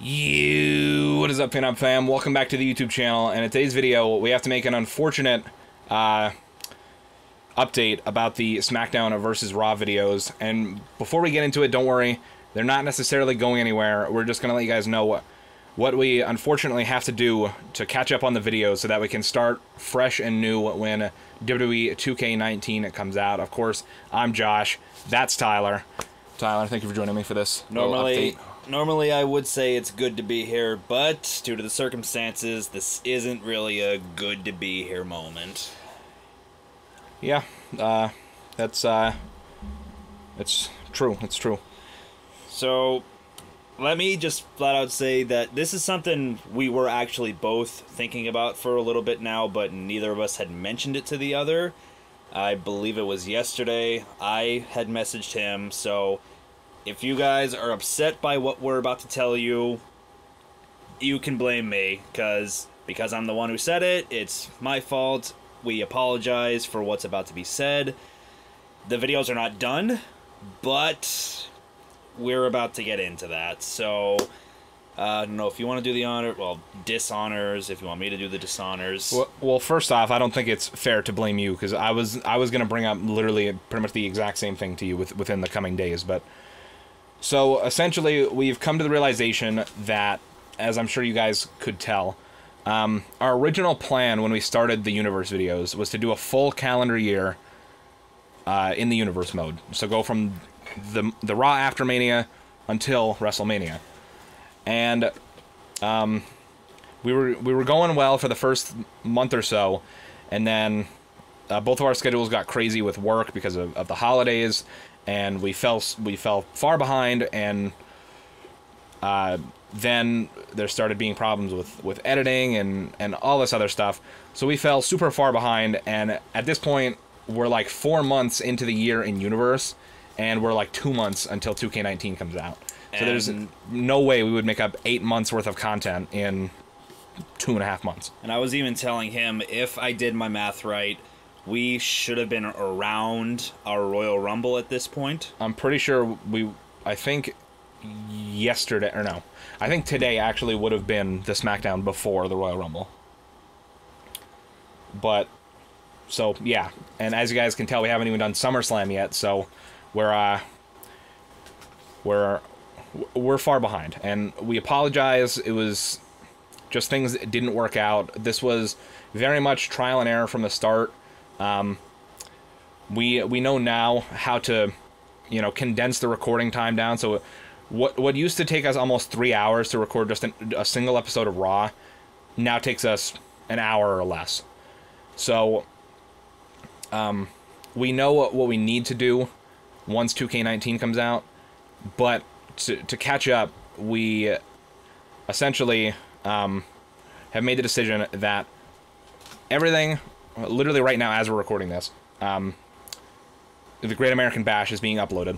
What is up, Phenom fam? Welcome back to the YouTube channel, and in today's video, we have to make an unfortunate update about the SmackDown versus Raw videos. And before we get into it, don't worry, they're not necessarily going anywhere. We're just going to let you guys know what we unfortunately have to do to catch up on the videos so that we can start fresh and new when WWE 2K19 comes out. Of course, I'm Josh. That's Tyler. Tyler, thank you for joining me for this Normally, I would say it's good to be here, but due to the circumstances, this isn't really a good to be here moment. Yeah, it's true. It's true. So, let me just flat out say that this is something we were actually both thinking about for a little bit now, but neither of us had mentioned it to the other. I believe it was yesterday. I had messaged him, so if you guys are upset by what we're about to tell you, you can blame me, because I'm the one who said it. It's my fault. We apologize for what's about to be said. The videos are not done, but we're about to get into that. So, I don't know if you want to do the honor, well, dishonors, if you want me to do the dishonors. Well, first off, I don't think it's fair to blame you, because I was going to bring up literally pretty much the exact same thing to you within the coming days, but so essentially, we've come to the realization that, as I'm sure you guys could tell, our original plan when we started the Universe videos was to do a full calendar year in the Universe mode. So go from the Raw after Mania until WrestleMania. And we were going well for the first month or so, and then both of our schedules got crazy with work because of the holidays, and we fell far behind, and then there started being problems with editing and all this other stuff. So we fell super far behind, and at this point, we're like 4 months into the year in Universe, and we're like 2 months until 2K19 comes out. So there's no way we would make up 8 months worth of content in 2.5 months. And I was even telling him, if I did my math right, we should have been around our Royal Rumble at this point. I'm pretty sure I think yesterday, or no, I think today actually would have been the SmackDown before the Royal Rumble. But, so, yeah. And as you guys can tell, we haven't even done SummerSlam yet, so we're far behind. And we apologize. It was just things that didn't work out. This was very much trial and error from the start. We know now how to, condense the recording time down. So what used to take us almost 3 hours to record just a single episode of Raw now takes us an hour or less. So we know what we need to do once 2K19 comes out, but to catch up, we essentially have made the decision that everything, literally right now as we're recording this, the Great American Bash is being uploaded.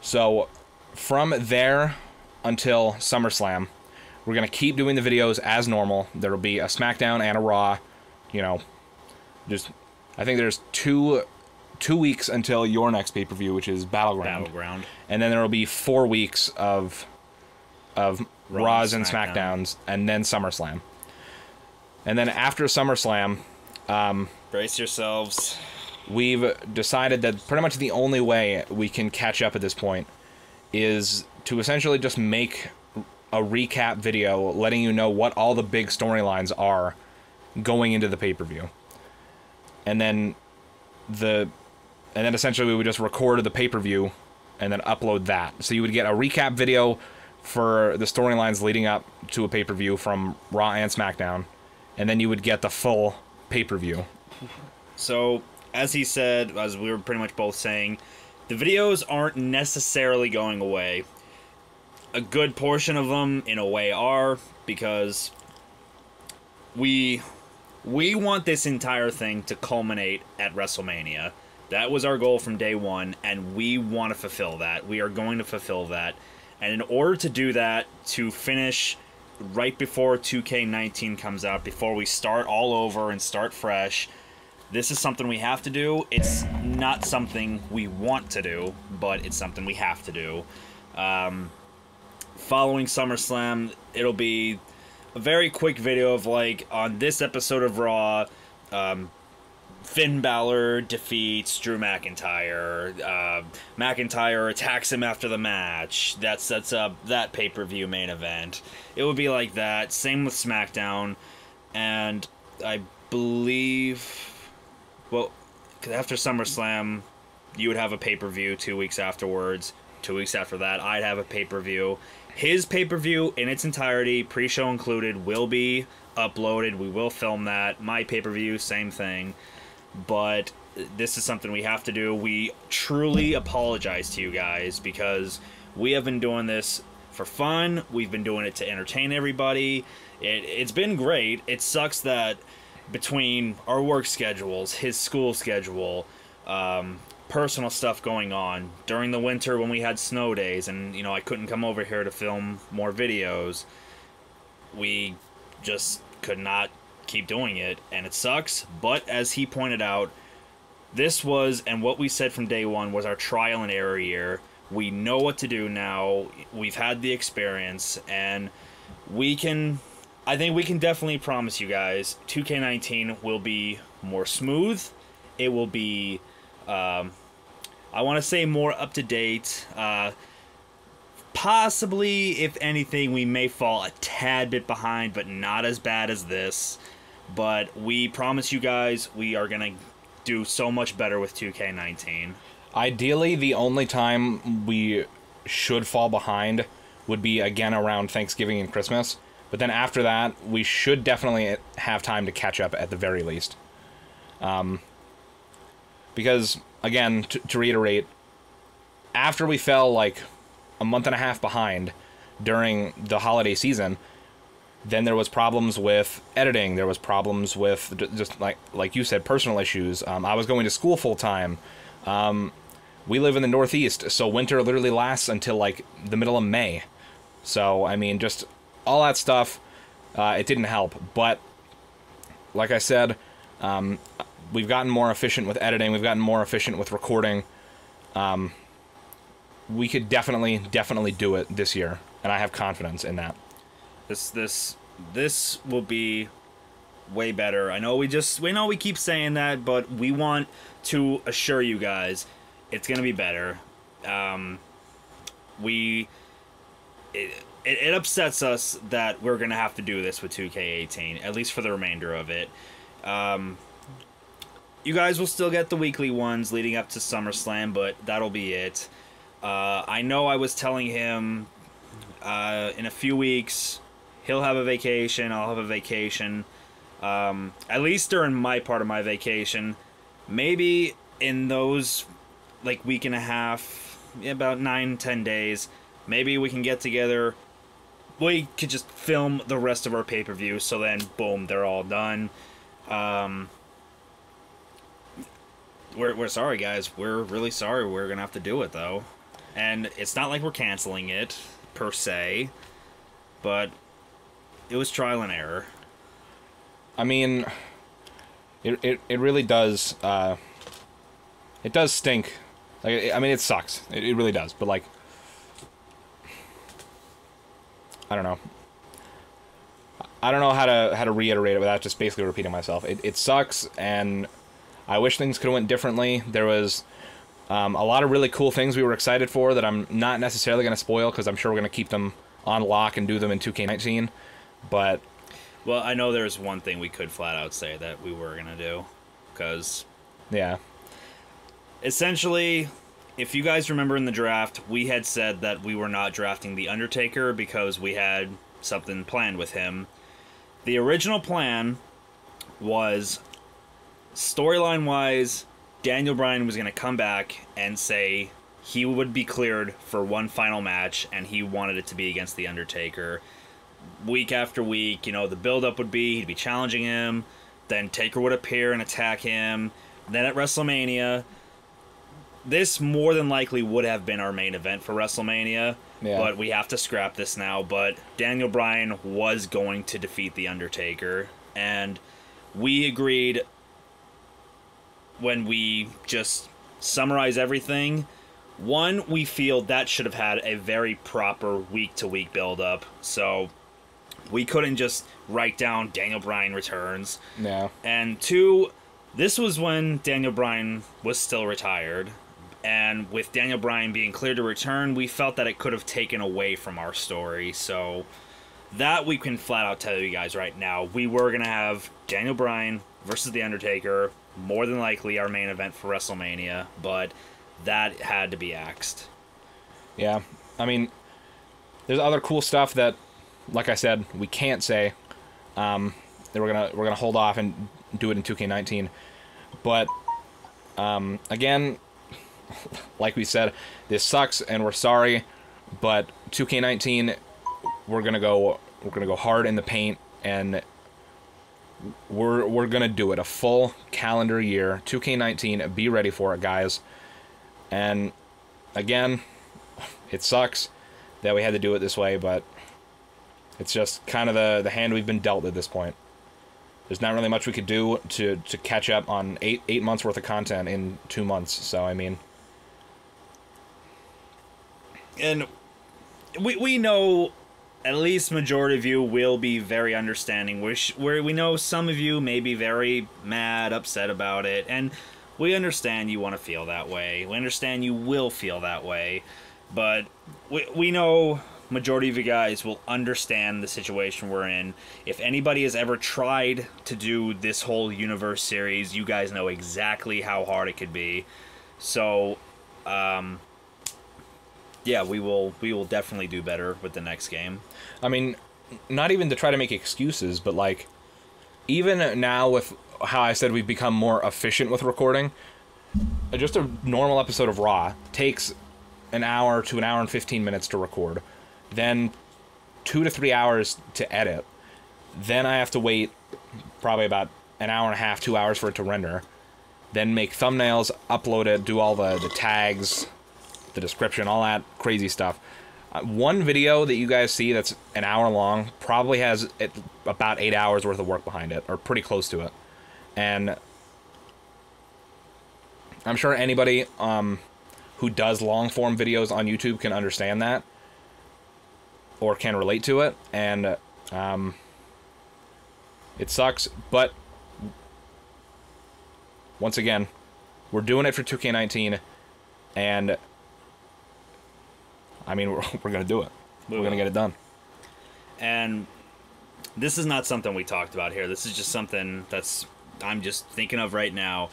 So from there until SummerSlam, we're going to keep doing the videos as normal. There will be a SmackDown and a Raw. I think there's two weeks until your next pay-per-view, which is Battleground. And then there will be 4 weeks of Raws and SmackDowns, and then SummerSlam. And then after SummerSlam, brace yourselves. We've decided that pretty much the only way we can catch up at this point is to essentially just make a recap video letting you know what all the big storylines are going into the pay-per-view. And then essentially we would just record the pay-per-view and then upload that. So you would get a recap video for the storylines leading up to a pay-per-view from Raw and SmackDown, and then you would get the full pay-per-view. So, as he said, as we were pretty much both saying, the videos aren't necessarily going away. A good portion of them, in a way, are, because we want this entire thing to culminate at WrestleMania. That was our goal from day one, and we want to fulfill that. We are going to fulfill that. And in order to do that, to finish right before 2K19 comes out, before we start all over and start fresh, this is something we have to do. It's not something we want to do, but it's something we have to do. following SummerSlam, it'll be a very quick video of, like, on this episode of Raw, Finn Balor defeats Drew McIntyre. McIntyre attacks him after the match. That sets up that pay-per-view main event. It would be like that. Same with SmackDown. And I believe... Well, 'cause after SummerSlam, you would have a pay-per-view 2 weeks afterwards. 2 weeks after that, I'd have a pay-per-view. His pay-per-view in its entirety, pre-show included, will be uploaded. We will film that. My pay-per-view, same thing. But this is something we have to do. We truly apologize to you guys because we have been doing this for fun. We've been doing it to entertain everybody. It's been great. It sucks that between our work schedules, his school schedule, personal stuff going on during the winter when we had snow days and, you know, I couldn't come over here to film more videos, we just could not keep doing it, and it sucks. But as he pointed out, this was, and what we said from day one, was our trial and error year. We know what to do now. We've had the experience, and I think we can definitely promise you guys 2K19 will be more smooth. It will be I want to say more up to date. Possibly, if anything, we may fall a tad bit behind, but not as bad as this. But we promise you guys we are going to do so much better with 2K19. Ideally, the only time we should fall behind would be, again, around Thanksgiving and Christmas. But then after that, we should definitely have time to catch up at the very least. Because, again, to reiterate, after we fell like a month and a half behind during the holiday season, then there was problems with editing. There was problems with just like you said, personal issues. I was going to school full time. We live in the Northeast, so winter literally lasts until like the middle of May. So I mean, just all that stuff. It didn't help. But like I said, we've gotten more efficient with editing. We've gotten more efficient with recording. We could definitely do it this year, and I have confidence in that. This will be way better. I know we keep saying that, but we want to assure you guys it's gonna be better. It upsets us that we're gonna have to do this with 2K18, at least for the remainder of it. You guys will still get the weekly ones leading up to SummerSlam, but that'll be it. I know I was telling him in a few weeks he'll have a vacation, I'll have a vacation. At least during my part of my vacation. Maybe in those like week and a half, about 9-10 days, maybe we can get together. We could just film the rest of our pay-per-view, so then boom, they're all done. We're sorry, guys. We're really sorry. We're gonna have to do it though, and it's not like we're canceling it per se, but it was trial and error. I mean, it really does. It does stink. Like, I mean, it sucks. It really does. But like, I don't know. I don't know how to reiterate it without just basically repeating myself. It sucks, and I wish things could have went differently. There was a lot of really cool things we were excited for that I'm not necessarily going to spoil because I'm sure we're going to keep them on lock and do them in 2K19. But well, I know there's one thing we could flat out say that we were going to do, because yeah. Essentially, if you guys remember in the draft, we had said that we were not drafting The Undertaker because we had something planned with him. The original plan was, storyline-wise, Daniel Bryan was going to come back and say he would be cleared for one final match, and he wanted it to be against The Undertaker. Week after week, you know, the build-up would be, he'd be challenging him, then Taker would appear and attack him, then at WrestleMania, this more than likely would have been our main event for WrestleMania, but we have to scrap this now. But Daniel Bryan was going to defeat The Undertaker, and we agreed, when we just summarize everything, One, we feel that should have had a very proper week-to-week build-up, so we couldn't just write down Daniel Bryan returns. No. And two, this was when Daniel Bryan was still retired, and with Daniel Bryan being cleared to return, we felt that it could have taken away from our story, so that we can flat out tell you guys right now. We were going to have Daniel Bryan versus The Undertaker, more than likely our main event for WrestleMania, but that had to be axed. Yeah, I mean, there's other cool stuff that, like I said, we can't say. That we're gonna hold off and do it in 2K19. But again, like we said, this sucks and we're sorry. But 2K19, we're gonna go hard in the paint, and we're gonna do it a full calendar year. 2K19, be ready for it, guys. And again, it sucks that we had to do it this way, but it's just kind of the hand we've been dealt at this point. There's not really much we could do to catch up on eight months worth of content in 2 months. So I mean, and we know at least majority of you will be very understanding. We know some of you may be very mad, upset about it, and we understand you want to feel that way. We understand you will feel that way, but we know majority of you guys will understand the situation we're in. If anybody has ever tried to do this whole universe series, you guys know exactly how hard it could be. So, yeah, we will definitely do better with the next game. I mean, not even to try to make excuses, but like, even now with how I said we've become more efficient with recording, just a normal episode of Raw takes an hour to an hour and 15 minutes to record, then 2 to 3 hours to edit, then I have to wait probably about an hour and a half, 2 hours for it to render, then make thumbnails, upload it, do all the tags, the description, all that crazy stuff. One video that you guys see that's an hour long probably has about 8 hours worth of work behind it, or pretty close to it. And I'm sure anybody who does long-form videos on YouTube can understand that, or can relate to it, and it sucks, but once again, we're doing it for 2K19, and I mean, we're going to do it. We're going to get it done. And this is not something we talked about here. This is just something that's I'm just thinking of right now.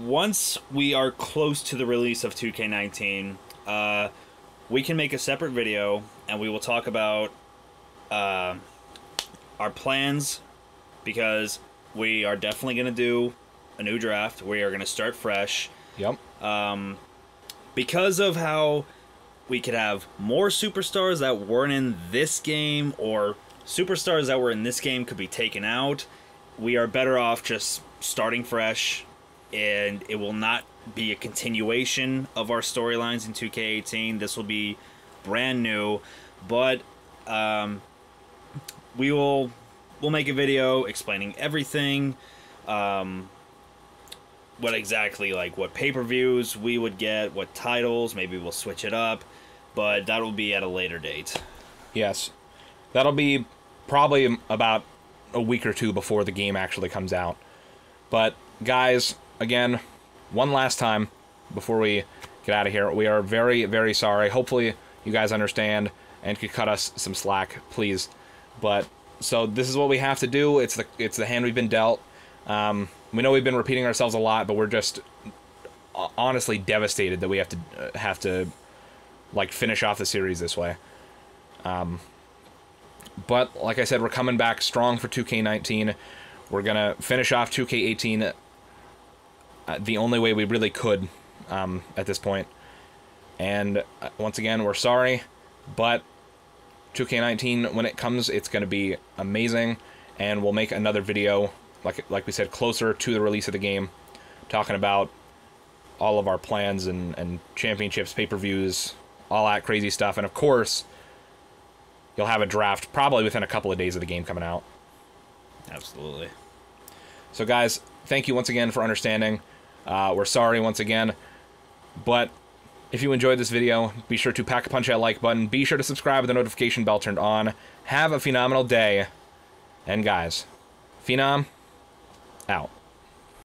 Once we are close to the release of 2K19, we can make a separate video, and we will talk about our plans, because we are definitely going to do a new draft. We are going to start fresh. Yep. Because of how we could have more superstars that weren't in this game, or superstars that were in this game could be taken out, we are better off just starting fresh, and it will not be a continuation of our storylines in 2K18. This will be brand new, but we'll make a video explaining everything, what exactly, like what pay-per-views we would get, what titles, maybe we'll switch it up, but that will be at a later date. Yes. That'll be probably about a week or two before the game actually comes out. But guys, again, one last time before we get out of here, we are very, very sorry. Hopefully you guys understand and could cut us some slack, please. But so this is what we have to do. It's the hand we've been dealt. We know we've been repeating ourselves a lot, but we're just honestly devastated that we have to like finish off the series this way. But like I said, we're coming back strong for 2K19. We're gonna finish off 2K18 the only way we really could at this point. And once again, we're sorry, but 2K19, when it comes, it's gonna be amazing, and we'll make another video, like we said, closer to the release of the game, talking about all of our plans and championships, pay-per-views, all that crazy stuff. And of course, you'll have a draft probably within a couple of days of the game coming out. Absolutely. So guys, thank you once again for understanding. We're sorry once again, but If you enjoyed this video, be sure to pack a punch that like button. Be sure to subscribe with the notification bell turned on. Have a phenomenal day. And guys, Phenom, out.